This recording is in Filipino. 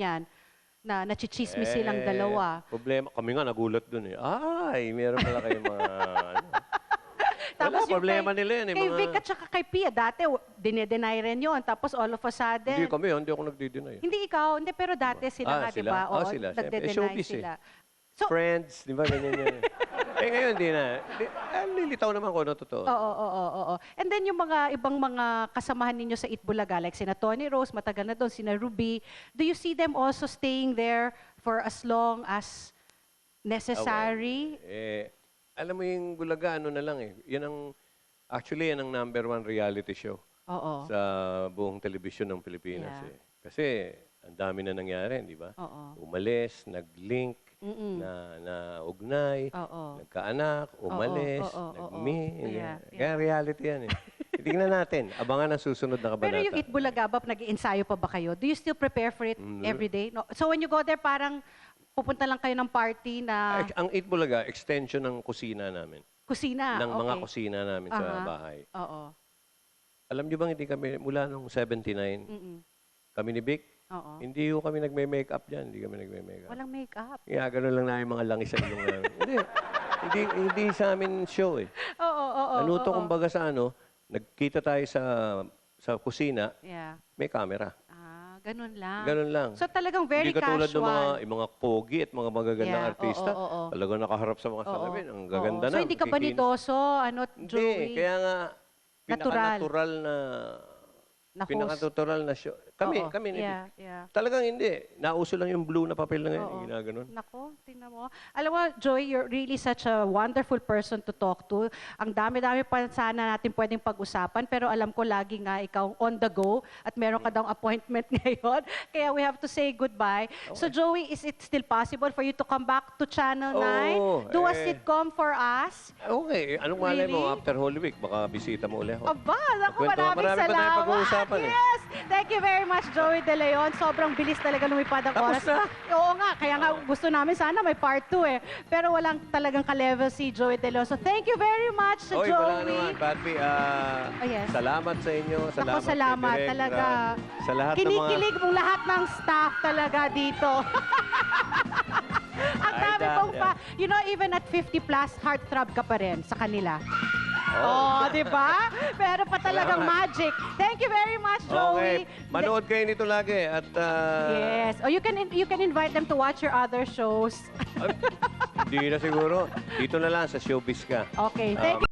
yan, na nachichismis silang dalawa. Problema, kami nga nagulat dun eh. Ay, meron pala kayong mga, ano. Tapos yung problema nila yan eh. Kay Vic at saka kay Pia, dati dinedenay rin yun. Tapos all of a sudden... Hindi kami, hindi ako nagdi-deny. Hindi ikaw, hindi, pero dati sila nga, di ba? Oo, sila. nagde-deny Showbiz sila. So, friends, di ba ganyan yan? Ngayon, hindi na. Lilitaw naman ko, no, totoo. Oo. And then yung mga ibang mga kasamahan ninyo sa Eat Bulaga, like sina Tony Rose, matagal na doon, sina Ruby, do you see them also staying there for as long as necessary? Alam mo yung Bulaga, ano na lang eh. Actually, yan ang #1 reality show sa buong telebisyon ng Pilipinas. Eh. Kasi ang dami na nangyari, di ba? Umalis, nag-link, na ugnay, nagkaanak, umalis, nag-me. Kaya reality yan eh. Tingnan natin, abangan ang susunod na kabanata. Pero yung Eat Bulaga, nag-iensayo pa ba kayo? Do you still prepare for it every day? No? So when you go there, parang pupunta lang kayo ng party na... Ang Eat Bulaga, extension ng kusina namin. Kusina? Ng mga kusina namin sa bahay. Oo. Alam niyo bang hindi kami, mula nung 79, kami ni Vic, hindi ko kami nagme-makeup dyan. Hindi kami nagme-makeup. Walang makeup? Yeah, ganun lang namin mga langis sa ilong namin. hindi sa amin show eh. Oo. Naluto kumbaga sa nagkita tayo sa kusina, may camera. Ganun lang. Ganun lang. So talagang very casual. Hindi katulad ng mga pogi at mga magagandang artista. Talagang nakaharap sa mga salamin. Ang gaganda na. So hindi ka banidoso, Joey? Hindi. Kaya nga, pinaka-natural na show. Kami ni Talagang hindi. Nauso lang yung blue na papel na ngayon. Ginaganon. Nako, tingnan mo. Alam mo, Joey, you're really such a wonderful person to talk to. Ang dami-dami pa sana natin pwedeng pag-usapan, pero alam ko lagi nga ikaw on the go at meron ka daw appointment ngayon. Kaya we have to say goodbye. So Joey, is it still possible for you to come back to Channel 9? Do a sitcom for us? Okay. Anong malay mo after Holy Week? Baka bisita mo ulit ako. Aba, naku, maraming Marami pa tayong salamat. pag-uusapan eh. Yes! Thank you very much, Joey De Leon. Sobrang bilis talaga lumipad ang oras. Tapos na? Oo nga, kaya nga gusto namin sana may part 2 eh. Pero walang talagang ka-level si Joey De Leon. So thank you very much, Joey. Wala naman, Patby. Yes. Salamat sa inyo. Naku, salamat kay Direk, talaga. Sa lahat ng mga... Kinikilig mong lahat ng staff talaga dito. Ang dami pong pa. You know, even at 50 plus, heartthrob ka pa rin sa kanila. Di ba? Pero pa talagang magic. Thank you very much, Joey. Okay. Manood kayo nito lagi. At, yes. You can invite them to watch your other shows. Hindi na siguro. Dito na lang sa Showbiz ka. Okay. Thank you.